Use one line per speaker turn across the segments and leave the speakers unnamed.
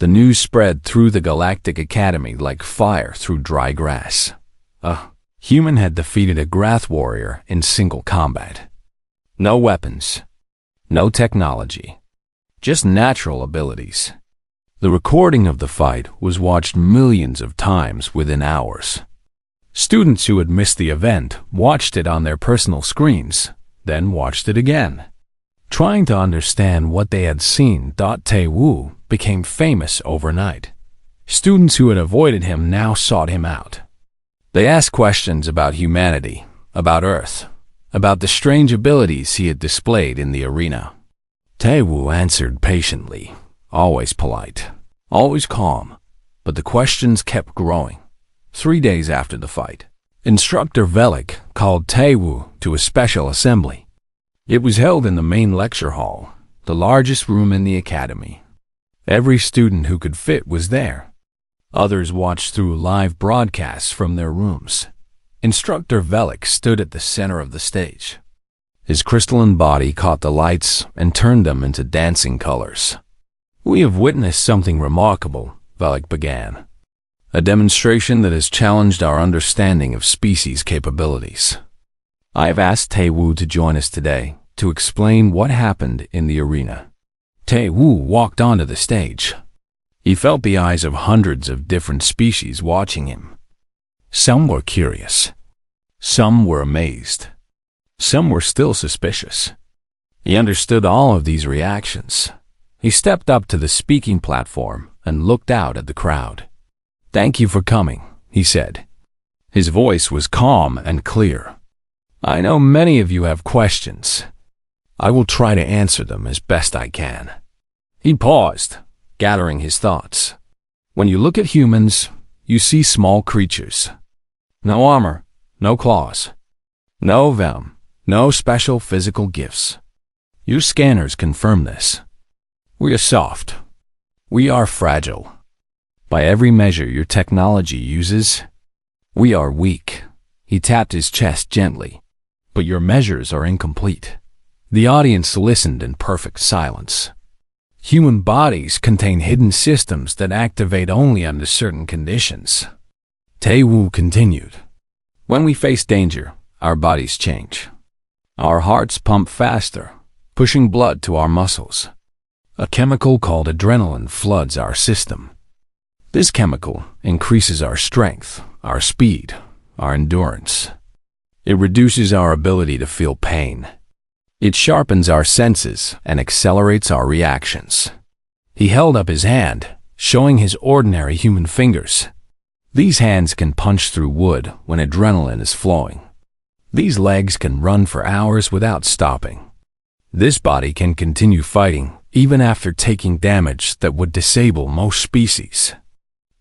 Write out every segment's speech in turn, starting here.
The news spread through the Galactic Academy like fire through dry grass. A human had defeated a Grath warrior in single combat. No weapons, no technology, just natural abilities. The recording of the fight was watched millions of times within hours. Students who had missed the event watched it on their personal screens, then watched it again. Trying to understand what they had seen, Tae-woo became famous overnight. Students who had avoided him now sought him out. They asked questions about humanity, about Earth, about the strange abilities he had displayed in the arena. Tae-woo answered patiently, always polite, always calm, but the questions kept growing. 3 days after the fight, Instructor Velik called Tae-woo to a special assembly. It was held in the main lecture hall, the largest room in the academy. Every student who could fit was there. Others watched through live broadcasts from their rooms. Instructor Velik stood at the center of the stage. His crystalline body caught the lights and turned them into dancing colors. "We have witnessed something remarkable," Velik began. "A demonstration that has challenged our understanding of species capabilities. I have asked Tae-woo to join us today to explain what happened in the arena." Tae-woo walked onto the stage. He felt the eyes of hundreds of different species watching him. Some were curious. Some were amazed. Some were still suspicious. He understood all of these reactions. He stepped up to the speaking platform and looked out at the crowd. "Thank you for coming," he said. His voice was calm and clear. "I know many of you have questions. I will try to answer them as best I can." He paused, gathering his thoughts. "When you look at humans, you see small creatures. No armor, no claws, no venom, no special physical gifts. Your scanners confirm this. We are soft. We are fragile. By every measure your technology uses, we are weak." He tapped his chest gently. "But your measures are incomplete." The audience listened in perfect silence. Human bodies contain hidden systems that activate only under certain conditions. Tae-woo continued. "When we face danger, our bodies change. Our hearts pump faster, pushing blood to our muscles. A chemical called adrenaline floods our system. This chemical increases our strength, our speed, our endurance. It reduces our ability to feel pain. It sharpens our senses and accelerates our reactions." He held up his hand, showing his ordinary human fingers. These hands can punch through wood when adrenaline is flowing. These legs can run for hours without stopping. This body can continue fighting even after taking damage that would disable most species.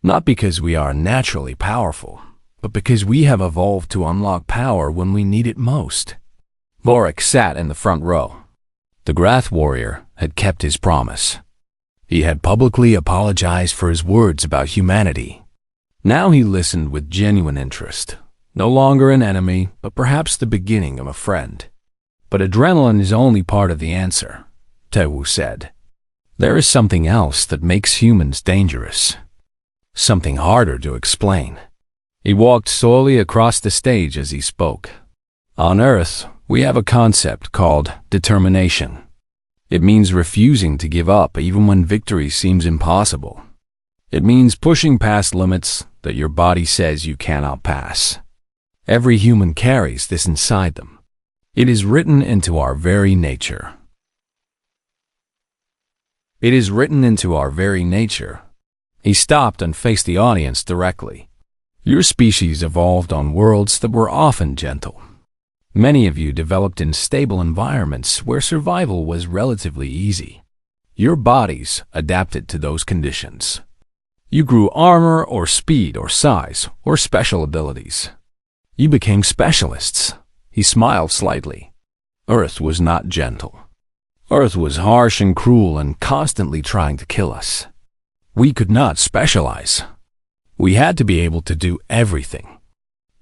Not because we are naturally powerful, but because we have evolved to unlock power when we need it most. Vorik sat in the front row. The Grath warrior had kept his promise. He had publicly apologized for his words about humanity. Now he listened with genuine interest. No longer an enemy, but perhaps the beginning of a friend. "But adrenaline is only part of the answer," Tae-woo said. "There is something else that makes humans dangerous. Something harder to explain." He walked slowly across the stage as he spoke. "On Earth, we have a concept called determination. It means refusing to give up even when victory seems impossible. It means pushing past limits that your body says you cannot pass. Every human carries this inside them. It is written into our very nature. It is written into our very nature." He stopped and faced the audience directly. "Your species evolved on worlds that were often gentle. Many of you developed in stable environments where survival was relatively easy. Your bodies adapted to those conditions. You grew armor or speed or size or special abilities. You became specialists." He smiled slightly. "Earth was not gentle. Earth was harsh and cruel and constantly trying to kill us. We could not specialize. We had to be able to do everything.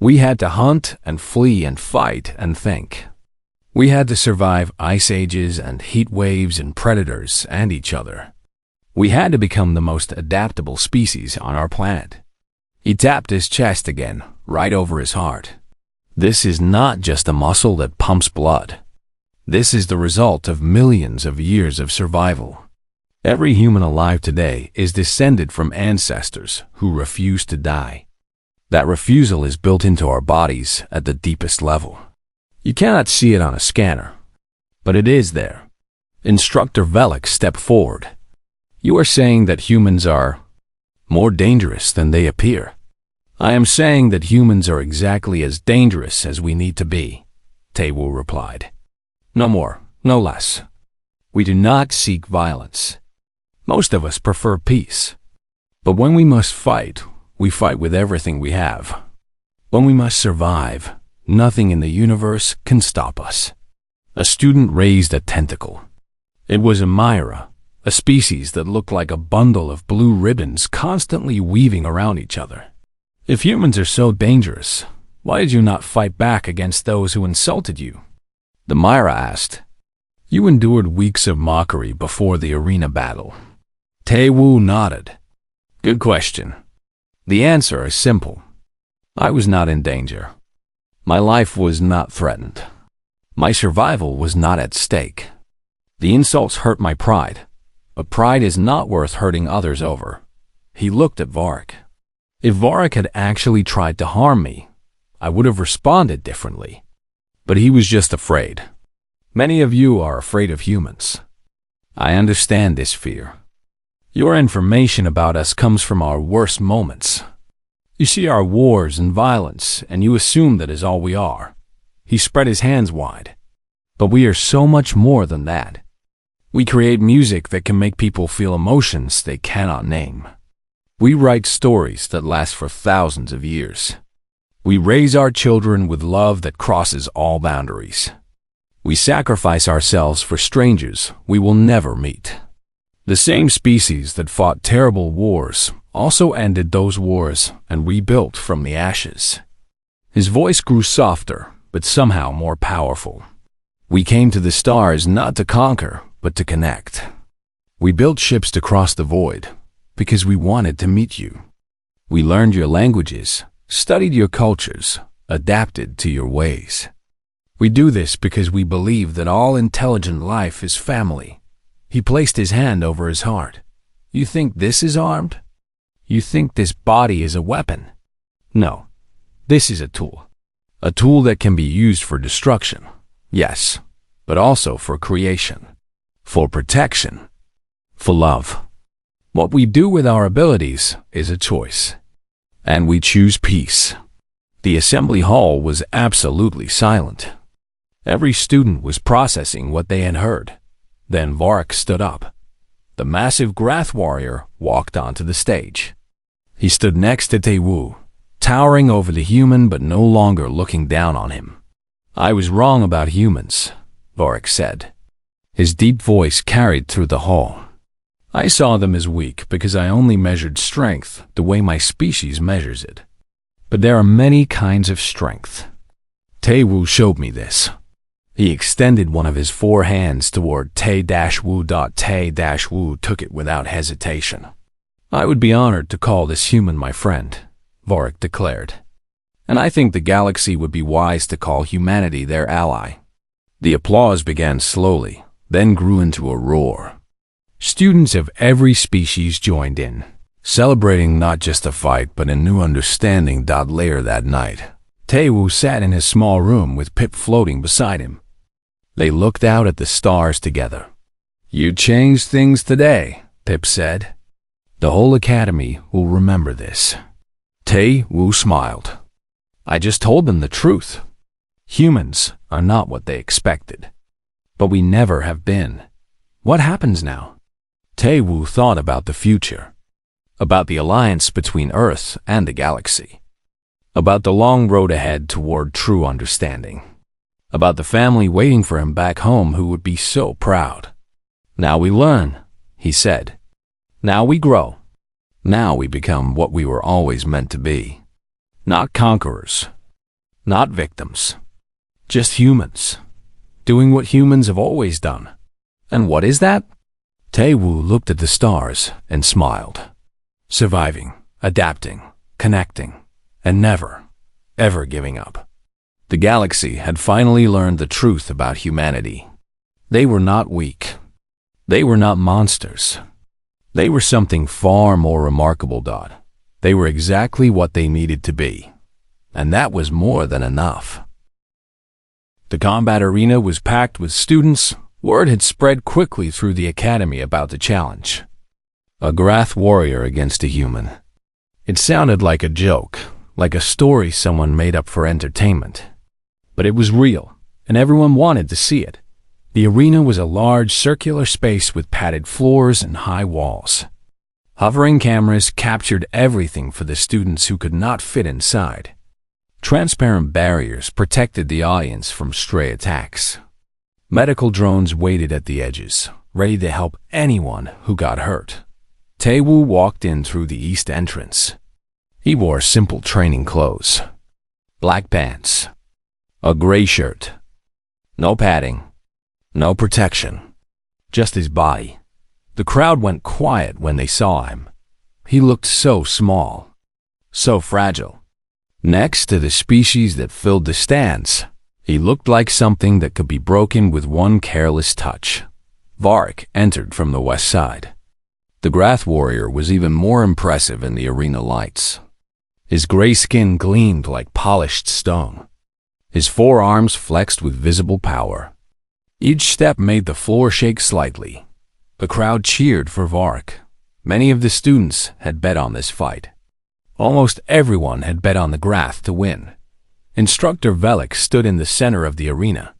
We had to hunt and flee and fight and think. We had to survive ice ages and heat waves and predators and each other. We had to become the most adaptable species on our planet. He tapped his chest again, right over his heart. This is not just a muscle that pumps blood. This is the result of millions of years of survival. Every human alive today is descended from ancestors who refused to die. That refusal is built into our bodies at the deepest level. You cannot see it on a scanner, but it is there. Instructor Velik stepped forward. You are saying that humans are more dangerous than they appear. I am saying that humans are exactly as dangerous as we need to be, Taewoo replied. No more, no less. We do not seek violence. Most of us prefer peace. But when we must fight, we fight with everything we have. When we must survive, nothing in the universe can stop us. A student raised a tentacle. It was a Myra, a species that looked like a bundle of blue ribbons constantly weaving around each other. If humans are so dangerous, why did you not fight back against those who insulted you? The Myra asked. You endured weeks of mockery before the arena battle. Taewoo nodded. Good question. The answer is simple. I was not in danger. My life was not threatened. My survival was not at stake. The insults hurt my pride. But pride is not worth hurting others over. He looked at Varric. If Varric had actually tried to harm me, I would have responded differently. But he was just afraid. Many of you are afraid of humans. I understand this fear. Your information about us comes from our worst moments. You see our wars and violence, and you assume that is all we are. He spread his hands wide. But we are so much more than that. We create music that can make people feel emotions they cannot name. We write stories that last for thousands of years. We raise our children with love that crosses all boundaries. We sacrifice ourselves for strangers we will never meet. The same species that fought terrible wars also ended those wars and rebuilt from the ashes. His voice grew softer, but somehow more powerful. We came to the stars not to conquer, but to connect. We built ships to cross the void because we wanted to meet you. We learned your languages, studied your cultures, adapted to your ways. We do this because we believe that all intelligent life is family. He placed his hand over his heart. You think this is armed? You think this body is a weapon? No, this is a tool. A tool that can be used for destruction, yes, but also for creation. For protection, for love. What we do with our abilities is a choice. And we choose peace. The assembly hall was absolutely silent. Every student was processing what they had heard. Then Varric stood up. The massive Grath warrior walked onto the stage. He stood next to Taewoo, towering over the human but no longer looking down on him. I was wrong about humans, Varric said. His deep voice carried through the hall. I saw them as weak because I only measured strength the way my species measures it. But there are many kinds of strength. Taewoo showed me this. He extended one of his 4 hands toward Tae-Woo. Tae-Woo took it without hesitation. I would be honored to call this human my friend, Varric declared. And I think the galaxy would be wise to call humanity their ally. The applause began slowly, then grew into a roar. Students of every species joined in, celebrating not just a fight but a new understanding. Later that night, Taewoo sat in his small room with Pip floating beside him. They looked out at the stars together. You changed things today, Pip said. The whole academy will remember this. Taewoo smiled. I just told them the truth. Humans are not what they expected. But we never have been. What happens now? Taewoo thought about the future, about the alliance between Earth and the galaxy, about the long road ahead toward true understanding, about the family waiting for him back home who would be so proud. Now we learn, he said. Now we grow. Now we become what we were always meant to be. Not conquerors, not victims, just humans. Doing what humans have always done. And what is that? Tae-woo looked at the stars and smiled. Surviving, adapting, connecting, and never, ever giving up. The galaxy had finally learned the truth about humanity. They were not weak. They were not monsters. They were something far more remarkable. They were exactly what they needed to be. And that was more than enough. The combat arena was packed with students. Word had spread quickly through the academy about the challenge. A Grath warrior against a human. It sounded like a joke, like a story someone made up for entertainment. But it was real, and everyone wanted to see it. The arena was a large circular space with padded floors and high walls. Hovering cameras captured everything for the students who could not fit inside. Transparent barriers protected the audience from stray attacks. Medical drones waited at the edges, ready to help anyone who got hurt. Tae-woo walked in through the east entrance. He wore simple training clothes. Black pants. A gray shirt. No padding. No protection. Just his body. The crowd went quiet when they saw him. He looked so small. So fragile. Next to the species that filled the stands, he looked like something that could be broken with one careless touch. Varric entered from the west side. The Grath warrior was even more impressive in the arena lights. His gray skin gleamed like polished stone. His forearms flexed with visible power. Each step made the floor shake slightly. The crowd cheered for Varric. Many of the students had bet on this fight. Almost everyone had bet on the Grath to win. Instructor Velik stood in the center of the arena.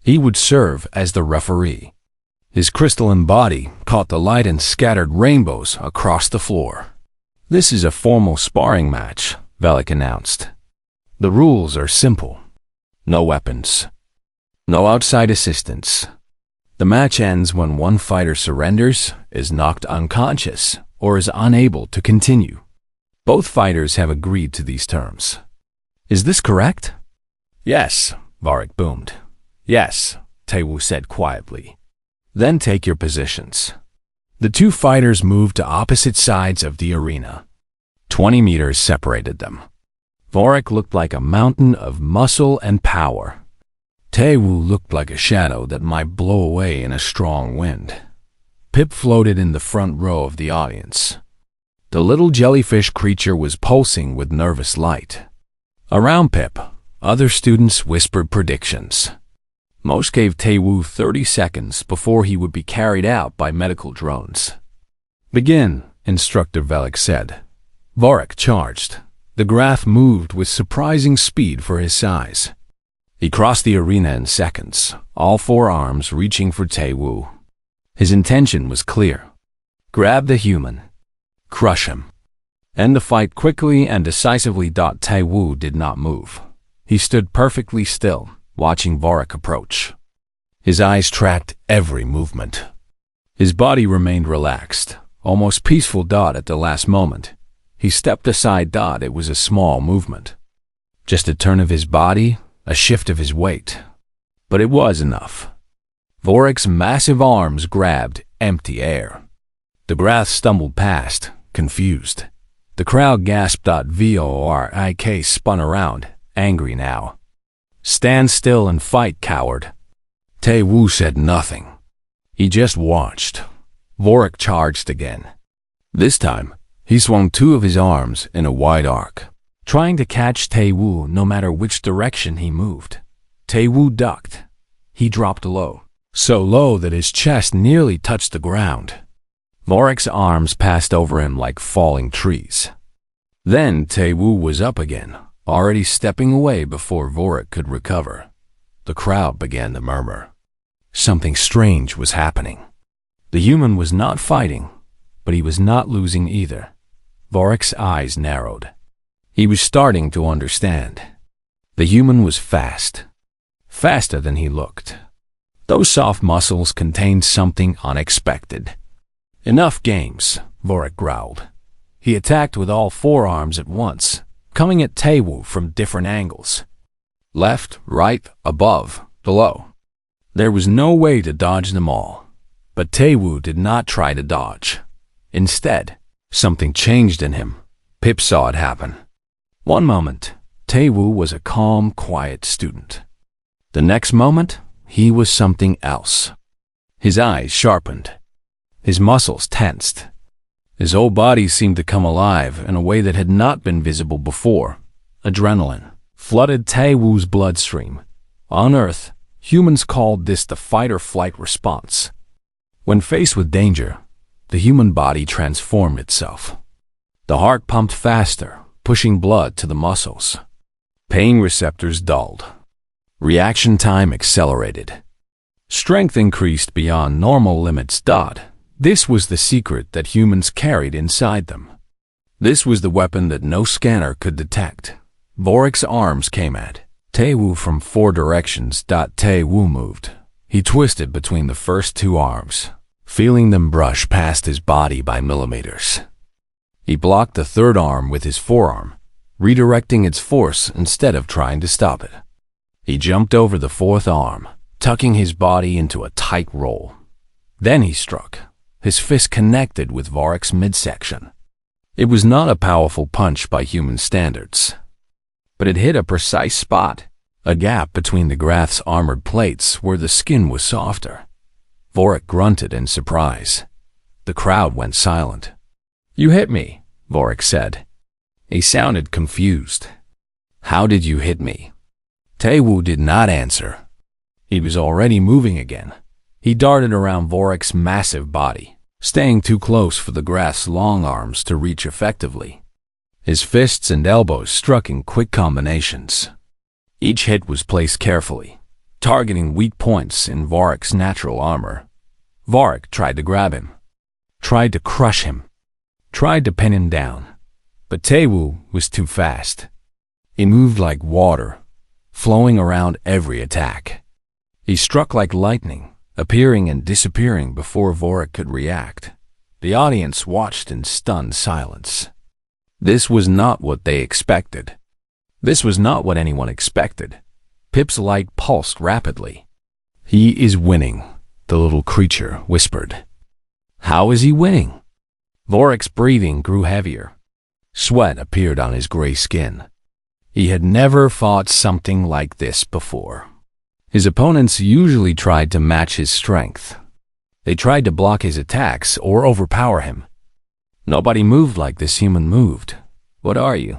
He would serve as the referee. His crystalline body caught the light and scattered rainbows across the floor. "This is a formal sparring match," Velik announced. "The rules are simple. No weapons. No outside assistance. The match ends when one fighter surrenders, is knocked unconscious, or is unable to continue. Both fighters have agreed to these terms. Is this correct?" "Yes," Varric boomed. "Yes," Tae-woo said quietly. "Then take your positions." The two fighters moved to opposite sides of the arena. 20 meters separated them. Varric looked like a mountain of muscle and power. Tae-woo looked like a shadow that might blow away in a strong wind. Pip floated in the front row of the audience. The little jellyfish creature was pulsing with nervous light. Around Pip, other students whispered predictions. Most gave Tae-woo 30 seconds before he would be carried out by medical drones. "Begin," Instructor Velik said. Varric charged. The Grath moved with surprising speed for his size. He crossed the arena in seconds, all four arms reaching for Tae-woo. His intention was clear. Grab the human. Crush him. End the fight quickly and decisively. Tae-woo did not move. He stood perfectly still, watching Varric approach. His eyes tracked every movement. His body remained relaxed, almost peaceful. At the last moment, he stepped aside. It was a small movement. Just a turn of his body, a shift of his weight. But it was enough. Varric's massive arms grabbed empty air. The Grath stumbled past, confused. The crowd gasped. Vorik spun around, angry now. "Stand still and fight, coward." Tae-woo said nothing. He just watched. Varric charged again. This time, he swung two of his arms in a wide arc, trying to catch Tae-woo no matter which direction he moved. Tae-woo ducked. He dropped low, so low that his chest nearly touched the ground. Varric's arms passed over him like falling trees. Then Tae-woo was up again, already stepping away before Varric could recover. The crowd began to murmur. Something strange was happening. The human was not fighting, but he was not losing either. Varric's eyes narrowed. He was starting to understand. The human was fast. Faster than he looked. Those soft muscles contained something unexpected. "Enough games," Varric growled. He attacked with all four arms at once, coming at Tae-woo from different angles. Left, right, above, below. There was no way to dodge them all. But Taewoo did not try to dodge. Instead, something changed in him. Pip saw it happen. One moment, Taewoo was a calm, quiet student. The next moment, he was something else. His eyes sharpened. His muscles tensed. His whole body seemed to come alive in a way that had not been visible before. Adrenaline flooded Taewoo's bloodstream. On Earth, humans called this the fight-or-flight response. When faced with danger, the human body transformed itself. The heart pumped faster, pushing blood to the muscles. Pain receptors dulled. Reaction time accelerated. Strength increased beyond normal limits. This was the secret that humans carried inside them. This was the weapon that no scanner could detect. Vorik's arms came at Taewoo from 4 directions. Taewoo moved. He twisted between the first 2 arms, feeling them brush past his body by millimeters. He blocked the 3rd arm with his forearm, redirecting its force instead of trying to stop it. He jumped over the 4th arm, tucking his body into a tight roll. Then he struck. His fist connected with Vorik's midsection. It was not a powerful punch by human standards, but it hit a precise spot, a gap between the Grath's armored plates where the skin was softer. Vorik grunted in surprise. The crowd went silent. "You hit me," Vorik said. He sounded confused. "How did you hit me?" Taewoo did not answer. He was already moving again. He darted around Vorik's massive body, staying too close for the Grath's long arms to reach effectively. His fists and elbows struck in quick combinations. Each hit was placed carefully, targeting weak points in Vorik's natural armor. Vorik tried to grab him, tried to crush him, tried to pin him down, but Taewoo was too fast. He moved like water, flowing around every attack. He struck like lightning, appearing and disappearing before Vorik could react. The audience watched in stunned silence. This was not what they expected. This was not what anyone expected. Pip's light pulsed rapidly. "He is winning," the little creature whispered. "How is he winning?" Vorik's breathing grew heavier. Sweat appeared on his gray skin. He had never fought something like this before. His opponents usually tried to match his strength. They tried to block his attacks or overpower him. Nobody moved like this human moved. "What are you?"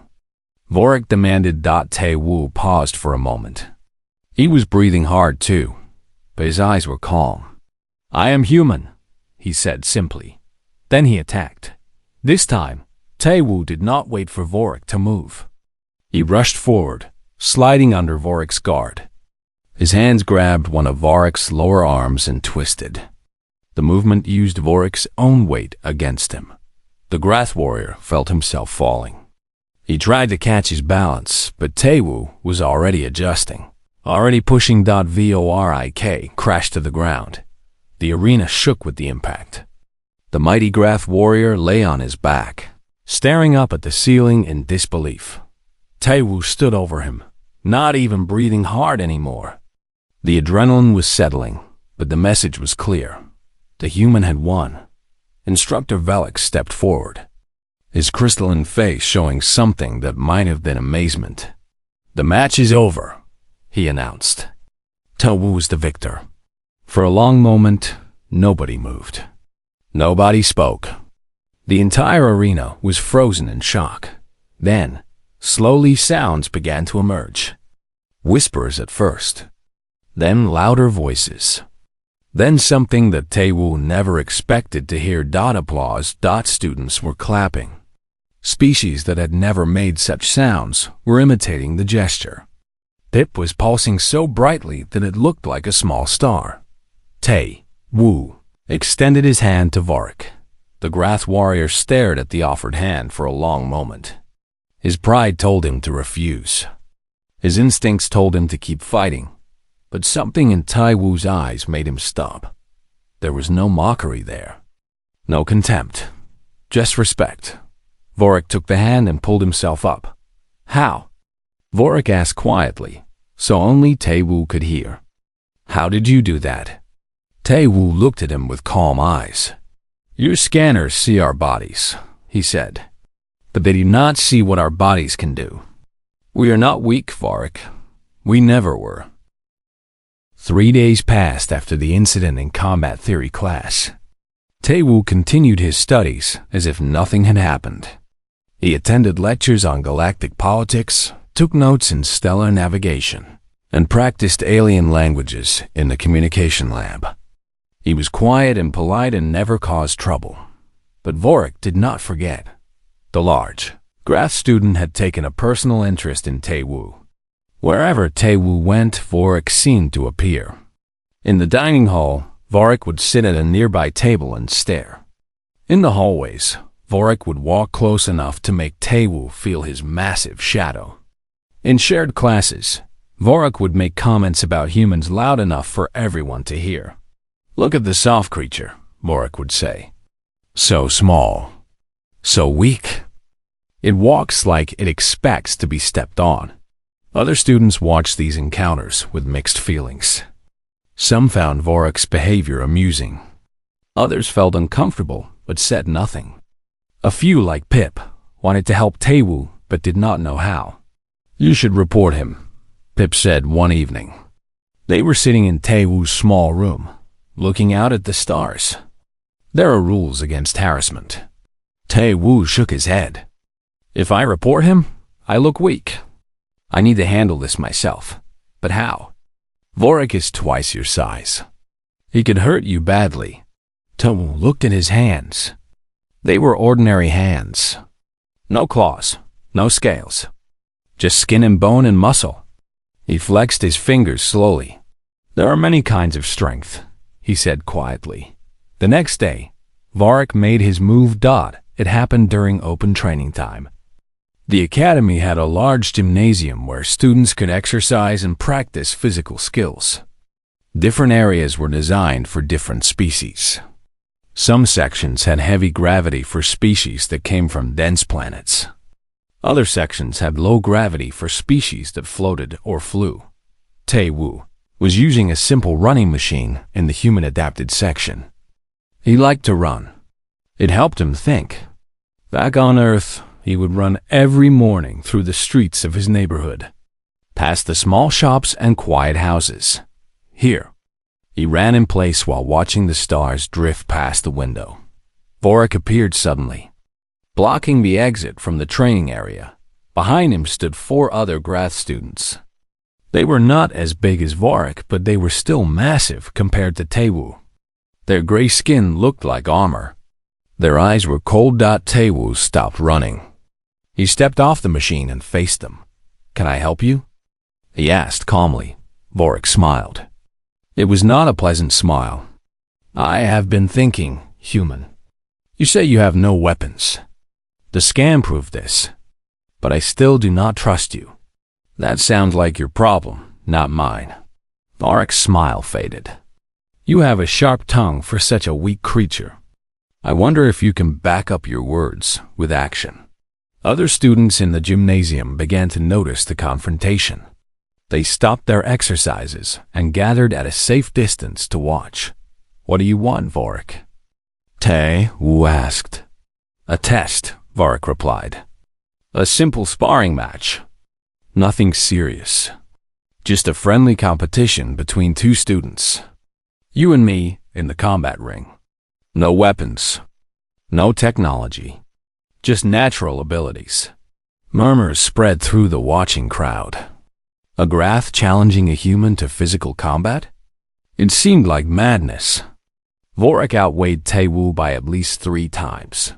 Vorik demanded. Taewoo paused for a moment. He was breathing hard too, but his eyes were calm. "I am human," he said simply. Then he attacked. This time, Taewoo did not wait for Vorik to move. He rushed forward, sliding under Vorik's guard. His hands grabbed one of Vorik's lower arms and twisted. The movement used Vorik's own weight against him. The Grath warrior felt himself falling. He tried to catch his balance, but Taewoo was already adjusting, already pushing. Vorik crashed to the ground. The arena shook with the impact. The mighty Grath warrior lay on his back, staring up at the ceiling in disbelief. Taewoo stood over him, not even breathing hard anymore. The adrenaline was settling, but the message was clear. The human had won. Instructor Velik stepped forward, his crystalline face showing something that might have been amazement. "The match is over," he announced. Taewoo was the victor. For a long moment, nobody moved. Nobody spoke. The entire arena was frozen in shock. Then, slowly sounds began to emerge. Whispers at first, then louder voices. Then something that Taewoo never expected to hear. Applause. Students were clapping. Species that had never made such sounds were imitating the gesture. Pip was pulsing so brightly that it looked like a small star. Taewoo extended his hand to Vorik. The Grath warrior stared at the offered hand for a long moment. His pride told him to refuse. His instincts told him to keep fighting. But something in Taewoo's eyes made him stop. There was no mockery there. No contempt. Just respect. Vorik took the hand and pulled himself up. "How?" Vorik asked quietly, so only Taewoo could hear. "How did you do that?" Tae-woo looked at him with calm eyes. Your scanners see our bodies, he said, but they do not see what our bodies can do. We are not weak, Vorik. We never were. 3 days passed after the incident in combat theory class. Tae-woo continued his studies as if nothing had happened. He attended lectures on galactic politics, took notes in stellar navigation, and practiced alien languages in the communication lab. He was quiet and polite and never caused trouble. But Vorik did not forget. The large Grath student had taken a personal interest in Tae-woo. Wherever Tae-woo went, Vorik seemed to appear. In the dining hall, Vorik would sit at a nearby table and stare. In the hallways, Vorik would walk close enough to make Tae-woo feel his massive shadow. In shared classes, Vorik would make comments about humans loud enough for everyone to hear. Look at the soft creature, Vorik would say. So small. So weak. It walks like it expects to be stepped on. Other students watched these encounters with mixed feelings. Some found Vorik's behavior amusing. Others felt uncomfortable but said nothing. A few, like Pip, wanted to help Tae-woo but did not know how. You should report him, Pip said one evening. They were sitting in Tae-woo's small room, looking out at the stars. There are rules against harassment. Tae-woo shook his head. If I report him, I look weak. I need to handle this myself. But how? Vorik is twice your size. He could hurt you badly. Tae-woo looked at his hands. They were ordinary hands. No claws, no scales. Just skin and bone and muscle. He flexed his fingers slowly. There are many kinds of strength, he said quietly. The next day, Vorik made his move. It happened during open training time. The academy had a large gymnasium where students could exercise and practice physical skills. Different areas were designed for different species. Some sections had heavy gravity for species that came from dense planets. Other sections had low gravity for species that floated or flew. Tae-woo was using a simple running machine in the human-adapted section. He liked to run. It helped him think. Back on Earth, he would run every morning through the streets of his neighborhood, past the small shops and quiet houses. Here, he ran in place while watching the stars drift past the window. Vorik appeared suddenly, blocking the exit from the training area. Behind him stood 4 other Grath students. They were not as big as Vorik, but they were still massive compared to Tae-woo. Their gray skin looked like armor. Their eyes were cold. Tae-woo stopped running. He stepped off the machine and faced them. Can I help you? He asked calmly. Vorik smiled. It was not a pleasant smile. I have been thinking, human. You say you have no weapons. The scan proved this. But I still do not trust you. That sounds like your problem, not mine. Vorik's smile faded. You have a sharp tongue for such a weak creature. I wonder if you can back up your words with action. Other students in the gymnasium began to notice the confrontation. They stopped their exercises and gathered at a safe distance to watch. What do you want, Vorik? Tae-woo asked. A test, Vorik replied. A simple sparring match. Nothing serious. Just a friendly competition between 2 students. You and me in the combat ring. No weapons. No technology. Just natural abilities. Murmurs spread through the watching crowd. A Grath challenging a human to physical combat? It seemed like madness. Vorik outweighed Tae-woo by at least 3 times.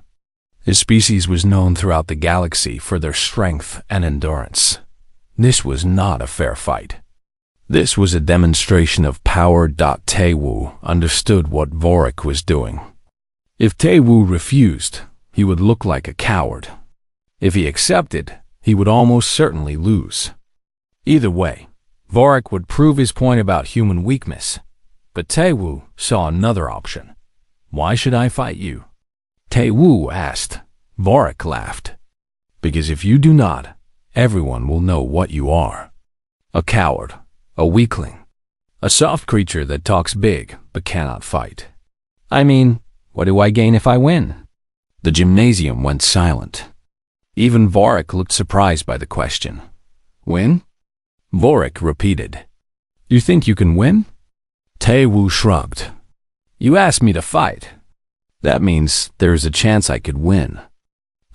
His species was known throughout the galaxy for their strength and endurance. This was not a fair fight. This was a demonstration of power. Tae-woo understood what Vorik was doing. If Tae-woo refused, he would look like a coward. If he accepted, he would almost certainly lose. Either way, Vorik would prove his point about human weakness. But Tae-woo saw another option. Why should I fight you? Tae-woo asked. Vorik laughed. Because if you do not, everyone will know what you are. A coward, a weakling. A soft creature that talks big but cannot fight. I mean, what do I gain if I win? The gymnasium went silent. Even Vorik looked surprised by the question. Win? Vorik repeated. You think you can win? Tae-woo shrugged. You asked me to fight. That means there is a chance I could win.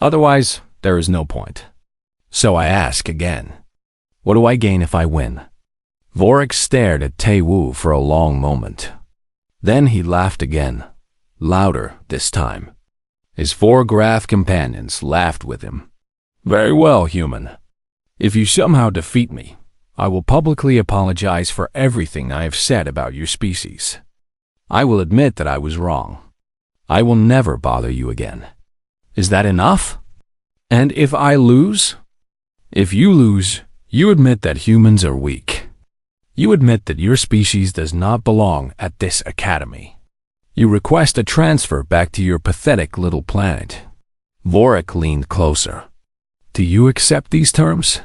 Otherwise, there is no point. So I ask again. What do I gain if I win? Vorik stared at Tae-woo for a long moment. Then he laughed again, louder this time. His four graph companions laughed with him. Very well, human. If you somehow defeat me, I will publicly apologize for everything I have said about your species. I will admit that I was wrong. I will never bother you again. Is that enough? And if I lose? If you lose, you admit that humans are weak. You admit that your species does not belong at this academy. You request a transfer back to your pathetic little planet. Vorik leaned closer. Do you accept these terms?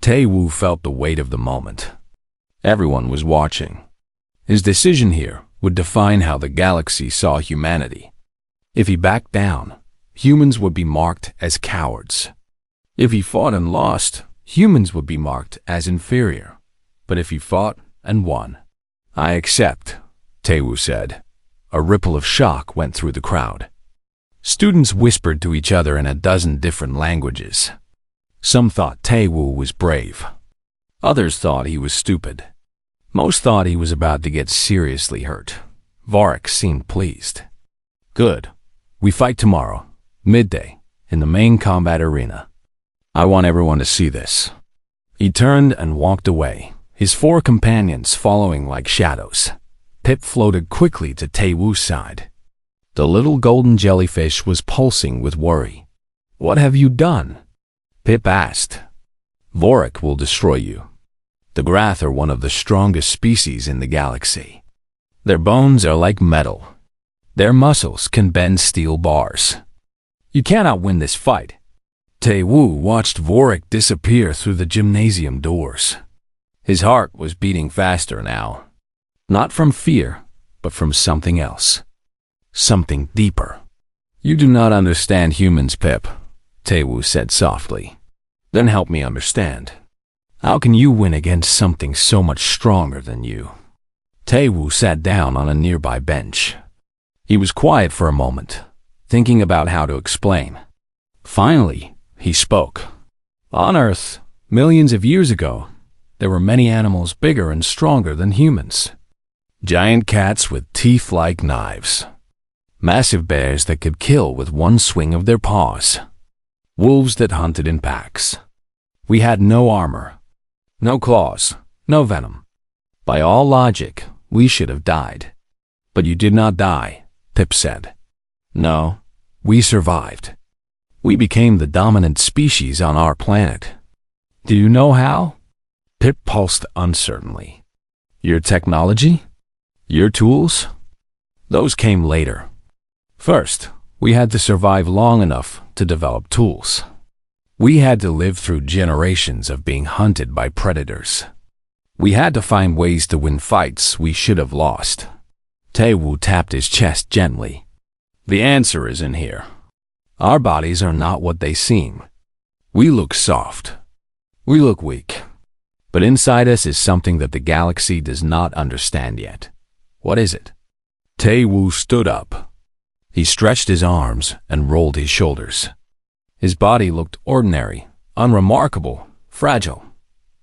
Tae-woo felt the weight of the moment. Everyone was watching. His decision here would define how the galaxy saw humanity. If he backed down, humans would be marked as cowards. If he fought and lost, humans would be marked as inferior. But if he fought and won, I accept, Tae-woo said. A ripple of shock went through the crowd. Students whispered to each other in a dozen different languages. Some thought Tae-woo was brave. Others thought he was stupid. Most thought he was about to get seriously hurt. Vorik seemed pleased. Good. We fight tomorrow, midday, in the main combat arena. I want everyone to see this. He turned and walked away, his four companions following like shadows. Pip floated quickly to Tae-woo's side. The little golden jellyfish was pulsing with worry. What have you done? Pip asked. Vorik will destroy you. The Grath are one of the strongest species in the galaxy. Their bones are like metal. Their muscles can bend steel bars. You cannot win this fight. Tae-woo watched Vorik disappear through the gymnasium doors. His heart was beating faster now. Not from fear, but from something else. Something deeper. You do not understand humans, Pip, Tae-woo said softly. Then help me understand. How can you win against something so much stronger than you? Tae-woo sat down on a nearby bench. He was quiet for a moment, thinking about how to explain. Finally, he spoke. On Earth, millions of years ago, there were many animals bigger and stronger than humans. Giant cats with teeth like knives. Massive bears that could kill with one swing of their paws. Wolves that hunted in packs. We had no armor, no claws, no venom. By all logic, we should have died. But you did not die, Pip said. No, we survived. We became the dominant species on our planet. Do you know how? Pip pulsed uncertainly. Your technology? Your tools? Those came later. First, we had to survive long enough to develop tools. We had to live through generations of being hunted by predators. We had to find ways to win fights we should have lost. Tae-woo tapped his chest gently. The answer is in here. Our bodies are not what they seem. We look soft. We look weak. But inside us is something that the galaxy does not understand yet. What is it? Tae-woo stood up. He stretched his arms and rolled his shoulders. His body looked ordinary, unremarkable, fragile,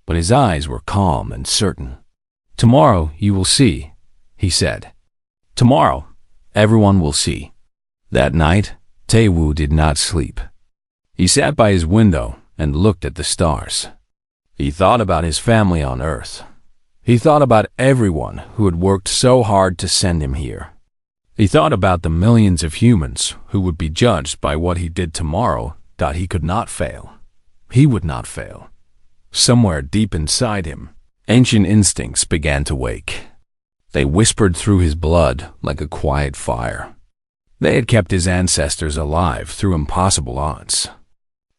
but his eyes were calm and certain. Tomorrow you will see, he said. Tomorrow, everyone will see. That night, Tae-woo did not sleep. He sat by his window and looked at the stars. He thought about his family on Earth. He thought about everyone who had worked so hard to send him here. He thought about the millions of humans who would be judged by what he did tomorrow. That he could not fail. He would not fail. Somewhere deep inside him, ancient instincts began to wake. They whispered through his blood like a quiet fire. They had kept his ancestors alive through impossible odds.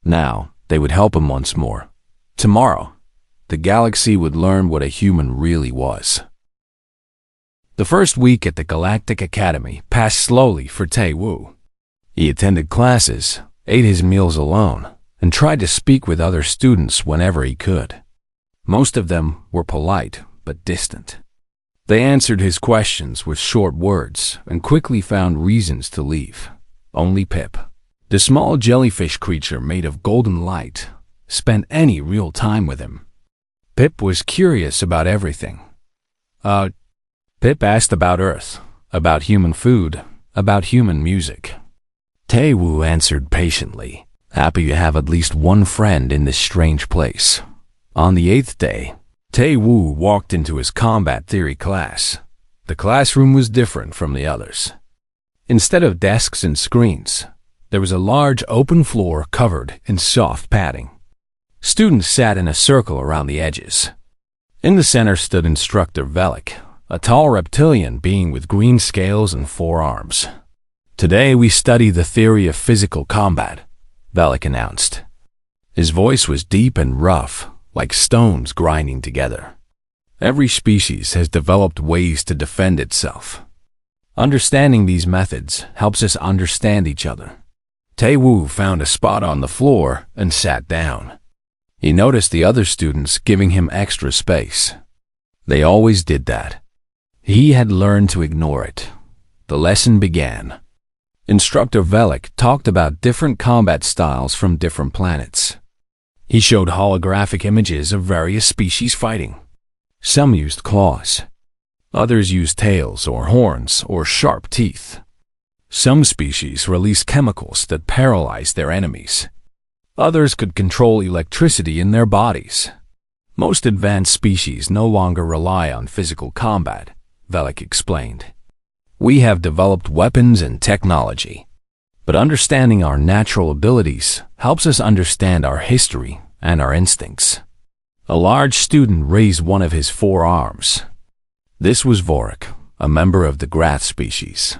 Now, they would help him once more. Tomorrow, the galaxy would learn what a human really was. The first week at the Galactic Academy passed slowly for Tae-woo. He attended classes, ate his meals alone, and tried to speak with other students whenever he could. Most of them were polite but distant. They answered his questions with short words and quickly found reasons to leave. Only Pip, the small jellyfish creature made of golden light, spent any real time with him. Pip was curious about everything. Pip asked about Earth, about human food, about human music. Tae-woo answered patiently, happy to have at least one friend in this strange place. On the 8th day, Tae-woo walked into his combat theory class. The classroom was different from the others. Instead of desks and screens, there was a large open floor covered in soft padding. Students sat in a circle around the edges. In the center stood Instructor Velik, a tall reptilian being with green scales and 4 arms. "Today we study the theory of physical combat," Velik announced. His voice was deep and rough, like stones grinding together. "Every species has developed ways to defend itself. Understanding these methods helps us understand each other." Tae-woo found a spot on the floor and sat down. He noticed the other students giving him extra space. They always did that. He had learned to ignore it. The lesson began. Instructor Velik talked about different combat styles from different planets. He showed holographic images of various species fighting. Some used claws. Others used tails or horns or sharp teeth. Some species released chemicals that paralyzed their enemies. Others could control electricity in their bodies. Most advanced species no longer rely on physical combat, Velik explained. "We have developed weapons and technology. But understanding our natural abilities helps us understand our history and our instincts." A large student raised one of his 4 arms. This was Vorik, a member of the Grath species.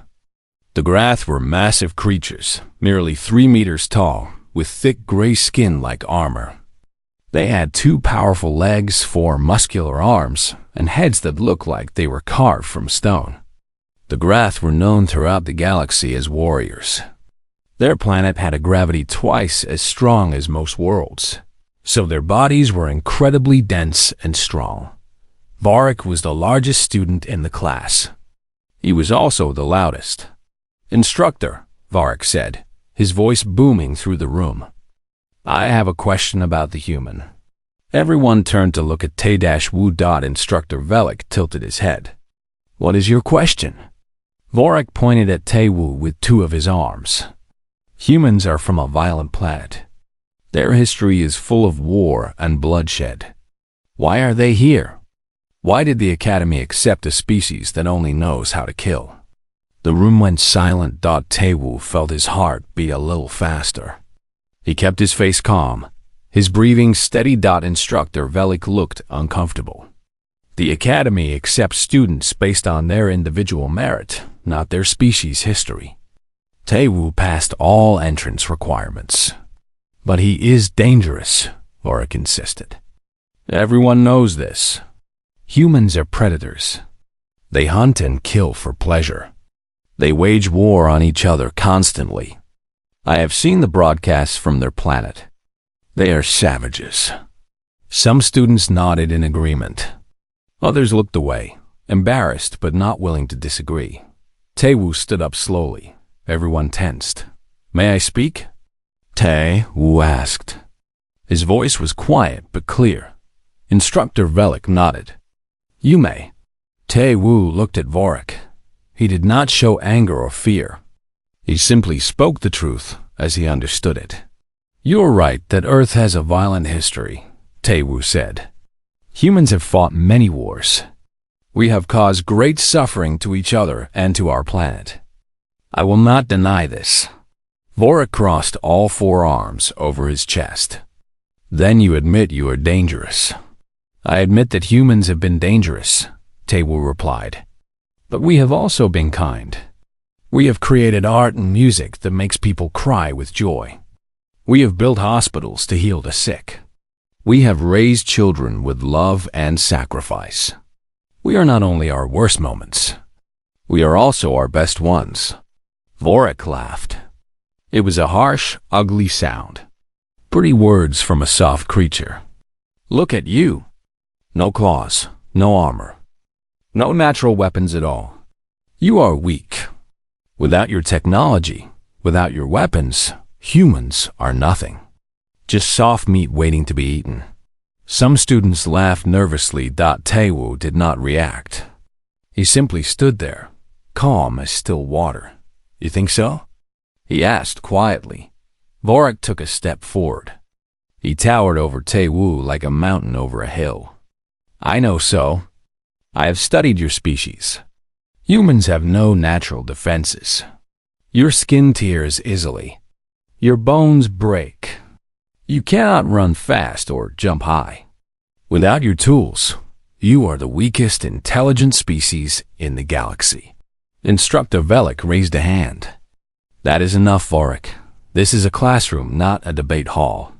The Grath were massive creatures, nearly 3 meters tall, with thick gray skin like armor. They had 2 powerful legs, 4 muscular arms, and heads that looked like they were carved from stone. The Grath were known throughout the galaxy as warriors. Their planet had a gravity twice as strong as most worlds, so their bodies were incredibly dense and strong. Vorik was the largest student in the class. He was also the loudest. "Instructor," Vorik said, his voice booming through the room. "I have a question about the human." Everyone turned to look at Tae-woo. Instructor Velik tilted his head. "What is your question?" Vorik pointed at Tae-woo with 2 of his arms. "Humans are from a violent planet. Their history is full of war and bloodshed. Why are they here? Why did the Academy accept a species that only knows how to kill?" The room went silent. Tae-woo felt his heart beat a little faster. He kept his face calm, his breathing steady. Instructor Velik looked uncomfortable. "The Academy accepts students based on their individual merit, not their species history." Tae-woo passed all entrance requirements. "But he is dangerous," Vorik insisted. "Everyone knows this. Humans are predators. They hunt and kill for pleasure. They wage war on each other constantly. I have seen the broadcasts from their planet. They are savages." Some students nodded in agreement. Others looked away, embarrassed but not willing to disagree. Tae-woo stood up slowly. Everyone tensed. "May I speak?" Tae-woo asked. His voice was quiet but clear. Instructor Velik nodded. "You may." Tae-woo looked at Vorik. He did not show anger or fear. He simply spoke the truth as he understood it. "You're right that Earth has a violent history," Tae-woo said. "Humans have fought many wars. We have caused great suffering to each other and to our planet. I will not deny this." Vorik crossed all 4 arms over his chest. "Then you admit you are dangerous." "I admit that humans have been dangerous," Tae-woo replied. "But we have also been kind. We have created art and music that makes people cry with joy. We have built hospitals to heal the sick. We have raised children with love and sacrifice. We are not only our worst moments, We are also our best ones. Vorik laughed. It was a harsh, ugly sound. Pretty words from a soft creature. Look at you. No claws, no armor. No natural weapons at all. You are weak. Without your technology, without your weapons, humans are nothing. Just soft meat waiting to be eaten. Some students laughed nervously. Taewoo did not react. He simply stood there, calm as still water. You think so? He asked quietly. Vorik took a step forward. He towered over Taewoo like a mountain over a hill. I know so. I have studied your species. Humans have no natural defenses. Your skin tears easily. Your bones break. You cannot run fast or jump high. Without your tools, you are the weakest intelligent species in the galaxy. Instructor Velik raised a hand. That is enough, Vorik. This is a classroom, not a debate hall.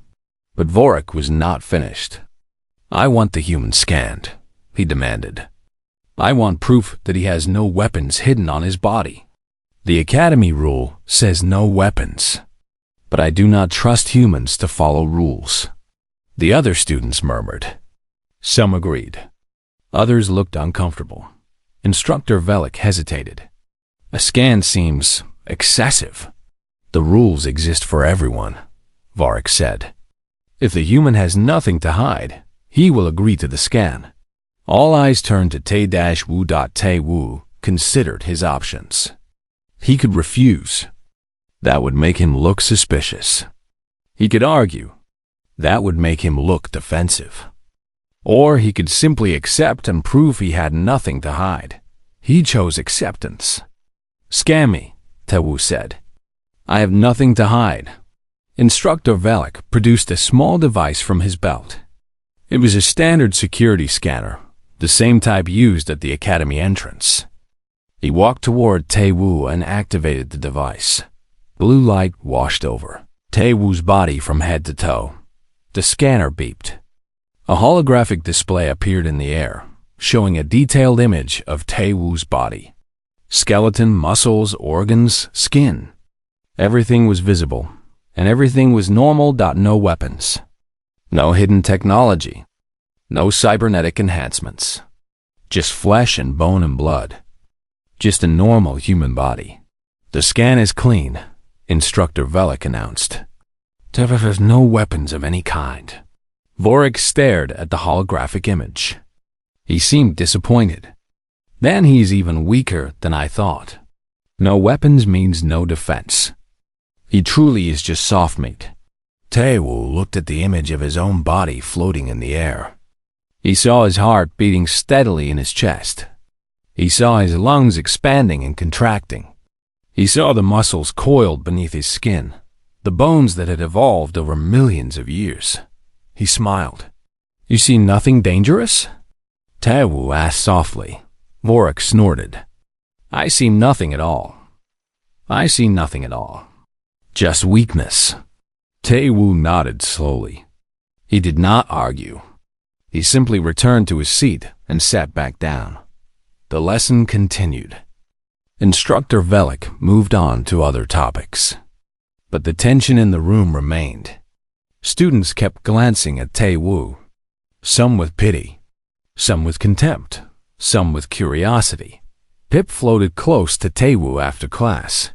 But Vorik was not finished. I want the human scanned, he demanded. I want proof that he has no weapons hidden on his body. The Academy rule says no weapons. But I do not trust humans to follow rules. The other students murmured. Some agreed. Others looked uncomfortable. Instructor Velik hesitated. A scan seems excessive. The rules exist for everyone, Vorik said. If the human has nothing to hide, he will agree to the scan. All eyes turned to Tae-Woo. Tae-Woo considered his options. He could refuse. That would make him look suspicious. He could argue. That would make him look defensive. Or he could simply accept and prove he had nothing to hide. He chose acceptance. Scan me, Tae-Woo said. I have nothing to hide. Instructor Velik produced a small device from his belt. It was a standard security scanner, the same type used at the Academy entrance. He walked toward Tae-Woo and activated the device. Blue light washed over Tae-Woo's body from head to toe. The scanner beeped. A holographic display appeared in the air, showing a detailed image of Tae-Woo's body. Skeleton, muscles, organs, skin. Everything was visible, and everything was normal. No weapons. No hidden technology. No cybernetic enhancements. Just flesh and bone and blood. Just a normal human body. The scan is clean, Instructor Velik announced. Tevev has no weapons of any kind. Vorik stared at the holographic image. He seemed disappointed. Then he's even weaker than I thought. No weapons means no defense. He truly is just soft meat. Tae-Woo looked at the image of his own body floating in the air. He saw his heart beating steadily in his chest. He saw his lungs expanding and contracting. He saw the muscles coiled beneath his skin, the bones that had evolved over millions of years. He smiled. You see nothing dangerous? Tae-Woo asked softly. Vorik snorted. I see nothing at all. I see nothing at all. Just weakness. Tae-Woo nodded slowly. He did not argue. He simply returned to his seat and sat back down. The lesson continued. Instructor Velik moved on to other topics. But the tension in the room remained. Students kept glancing at Tae-Woo. Some with pity. Some with contempt. Some with curiosity. Pip floated close to Tae-Woo after class.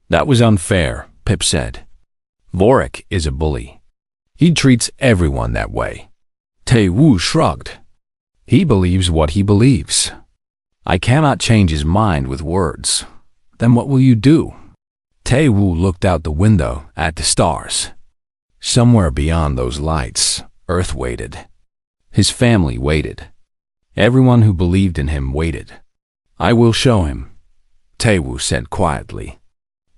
That was unfair, Pip said. Vorik is a bully. He treats everyone that way. Tae-Woo shrugged. He believes what he believes. I cannot change his mind with words. Then what will you do? Tae-Woo looked out the window at the stars. Somewhere beyond those lights, Earth waited. His family waited. Everyone who believed in him waited. I will show him, Tae-Woo said quietly.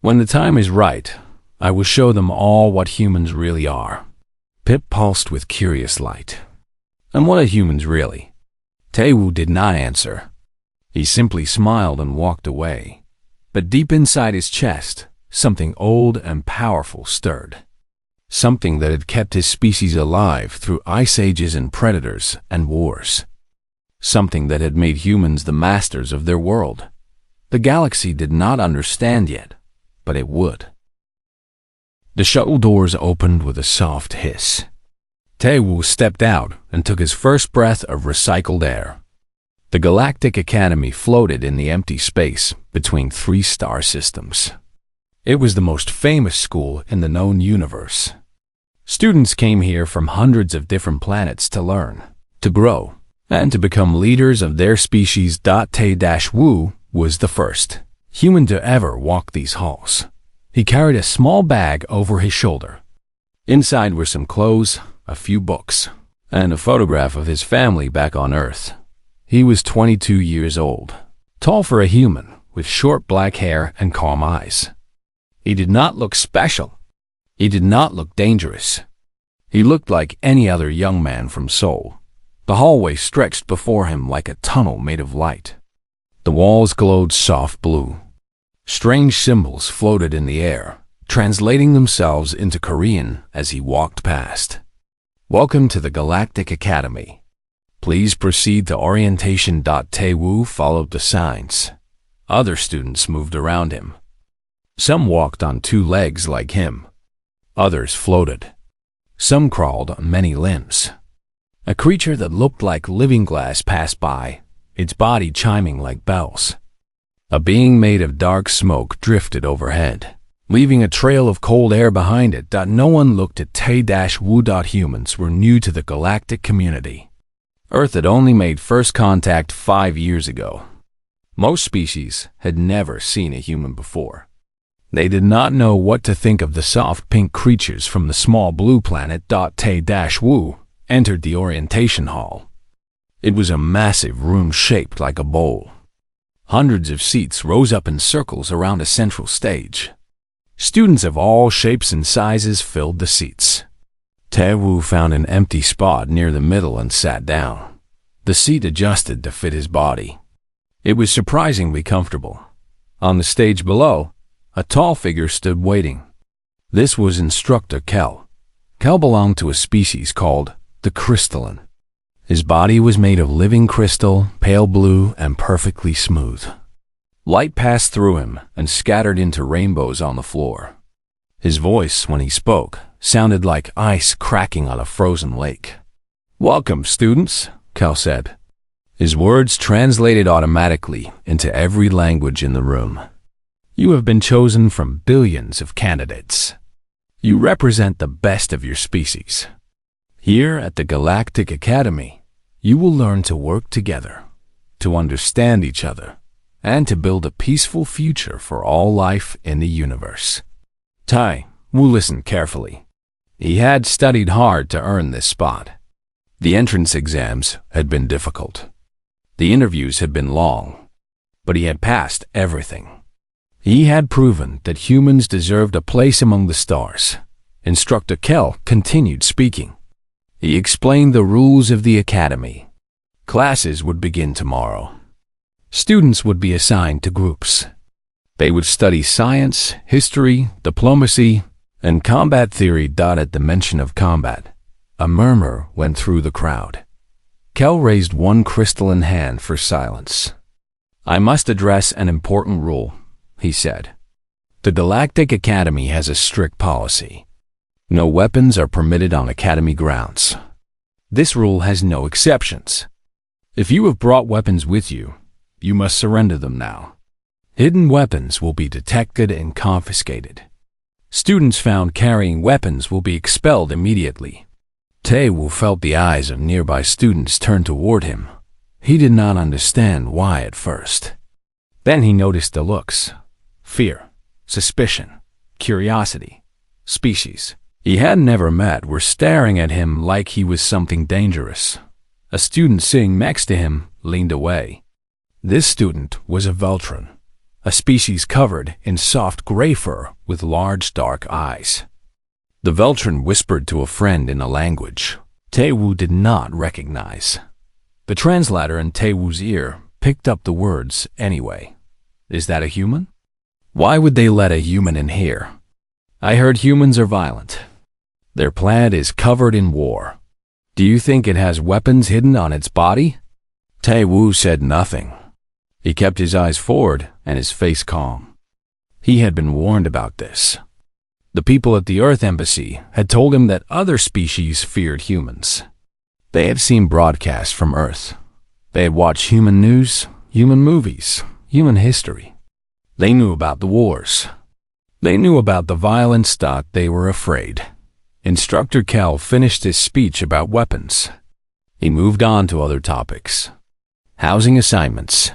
When the time is right, I will show them all what humans really are. Pip pulsed with curious light. And what are humans really? Tae-Woo did not answer. He simply smiled and walked away. But deep inside his chest, something old and powerful stirred. Something that had kept his species alive through ice ages and predators and wars. Something that had made humans the masters of their world. The galaxy did not understand yet, but it would. The shuttle doors opened with a soft hiss. Taewoo stepped out and took his first breath of recycled air. The Galactic Academy floated in the empty space between 3 star systems. It was the most famous school in the known universe. Students came here from hundreds of different planets to learn, to grow, and to become leaders of their species. Tae-Woo was the first human to ever walk these halls. He carried a small bag over his shoulder. Inside were some clothes, a few books, and a photograph of his family back on Earth. He was 22 years old, tall for a human, with short black hair and calm eyes. He did not look special. He did not look dangerous. He looked like any other young man from Seoul. The hallway stretched before him like a tunnel made of light. The walls glowed soft blue. Strange symbols floated in the air, translating themselves into Korean as he walked past. "Welcome to the Galactic Academy. Please proceed to orientation." Tae-Woo followed the signs. Other students moved around him. Some walked on 2 legs like him. Others floated. Some crawled on many limbs. A creature that looked like living glass passed by, its body chiming like bells. A being made of dark smoke drifted overhead, leaving a trail of cold air behind it. No one looked at Tae-Woo. Humans were new to the galactic community. Earth had only made first contact 5 years ago. Most species had never seen a human before. They did not know what to think of the soft pink creatures from the small blue planet. Tae-Woo entered the orientation hall. It was a massive room shaped like a bowl. Hundreds of seats rose up in circles around a central stage. Students of all shapes and sizes filled the seats. Tae-Woo found an empty spot near the middle and sat down. The seat adjusted to fit his body. It was surprisingly comfortable. On the stage below, a tall figure stood waiting. This was Instructor Kel. Kel belonged to a species called the crystalline. His body was made of living crystal, pale blue, and perfectly smooth. Light passed through him and scattered into rainbows on the floor. His voice, when he spoke, sounded like ice cracking on a frozen lake. "Welcome, students," Kel said. His words translated automatically into every language in the room. "You have been chosen from billions of candidates. You represent the best of your species. Here at the Galactic Academy, you will learn to work together, to understand each other, and to build a peaceful future for all life in the universe." Tae-Woo listened carefully. He had studied hard to earn this spot. The entrance exams had been difficult. The interviews had been long, but he had passed everything. He had proven that humans deserved a place among the stars. Instructor Kel continued speaking. He explained the rules of the academy. Classes would begin tomorrow. Students would be assigned to groups. They would study science, history, diplomacy, and combat theory. At the mention of combat, a murmur went through the crowd. Kel raised one crystalline hand for silence. "I must address an important rule," he said. "The Galactic Academy has a strict policy. No weapons are permitted on Academy grounds. This rule has no exceptions. If you have brought weapons with you, you must surrender them now. Hidden weapons will be detected and confiscated. Students found carrying weapons will be expelled immediately." Tae-Woo felt the eyes of nearby students turn toward him. He did not understand why at first. Then he noticed the looks: fear, suspicion, curiosity. Species he had never met were staring at him like he was something dangerous. A student sitting next to him leaned away. This student was a Veltron, a species covered in soft gray fur with large dark eyes. The Veltron whispered to a friend in a language Tae-Woo did not recognize. The translator in Tae-Woo's ear picked up the words anyway. "Is that a human? Why would they let a human in here? I heard humans are violent. Their planet is covered in war. Do you think it has weapons hidden on its body?" Tae-Woo said nothing. He kept his eyes forward and his face calm. He had been warned about this. The people at the Earth Embassy had told him that other species feared humans. They had seen broadcasts from Earth. They had watched human news, human movies, human history. They knew about the wars. They knew about the violence. They were afraid. Instructor Kel finished his speech about weapons. He moved on to other topics. Housing assignments,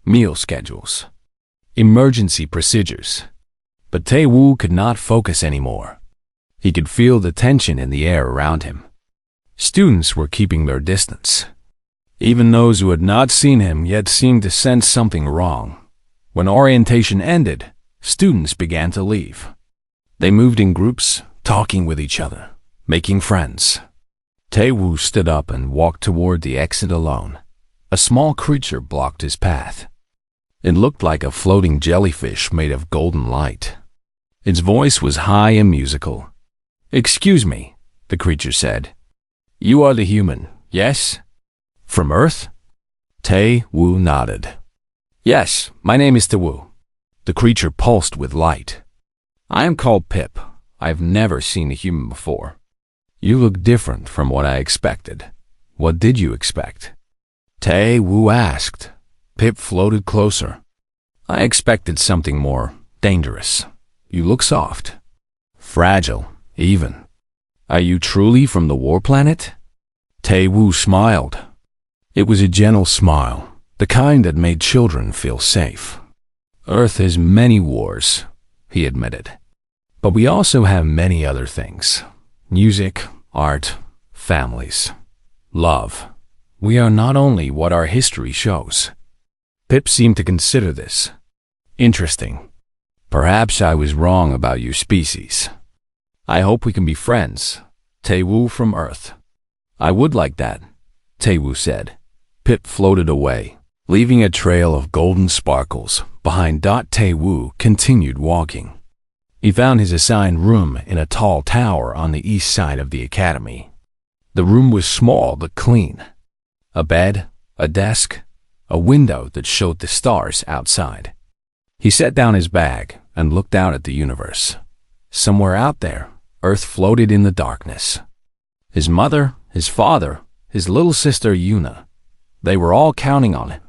meal schedules, emergency procedures. But Tae-woo could not focus anymore. He could feel the tension in the air around him. Students were keeping their distance. Even those who had not seen him yet seemed to sense something wrong. When orientation ended, students began to leave. They moved in groups, talking with each other, making friends. Tae-woo stood up and walked toward the exit alone. A small creature blocked his path. It looked like a floating jellyfish made of golden light. Its voice was high and musical. "Excuse me," the creature said. "You are the human, yes? From Earth?" Tae-woo nodded. "Yes, my name is Tae-woo." The creature pulsed with light. "I am called Pip. I've never seen a human before. You look different from what I expected. What did you expect?" Tae-woo asked. Pip floated closer. "I expected something more dangerous. You look soft. Fragile, even. Are you truly from the war planet?" Tae-woo smiled. It was a gentle smile, the kind that made children feel safe. "Earth has many wars," he admitted. "But we also have many other things. Music, art, families, love. We are not only what our history shows." Pip seemed to consider this. "Interesting. Perhaps I was wrong about your species. I hope we can be friends. Tae-woo from Earth." "I would like that," Tae-woo said. Pip floated away, leaving a trail of golden sparkles behind. Tae-woo continued walking. He found his assigned room in a tall tower on the east side of the academy. The room was small but clean. A bed, a desk, a window that showed the stars outside. He set down his bag and looked out at the universe. Somewhere out there, Earth floated in the darkness. His mother, his father, his little sister Yuna, they were all counting on him.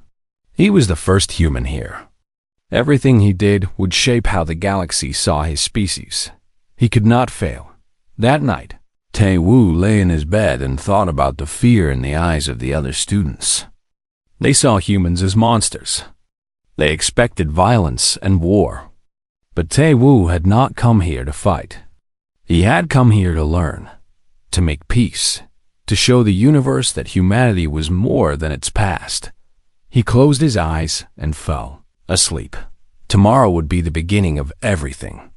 He was the first human here. Everything he did would shape how the galaxy saw his species. He could not fail. That night, Tae-woo lay in his bed and thought about the fear in the eyes of the other students. They saw humans as monsters. They expected violence and war. But Tae-woo had not come here to fight. He had come here to learn, to make peace, to show the universe that humanity was more than its past. He closed his eyes and fell asleep. Tomorrow would be the beginning of everything.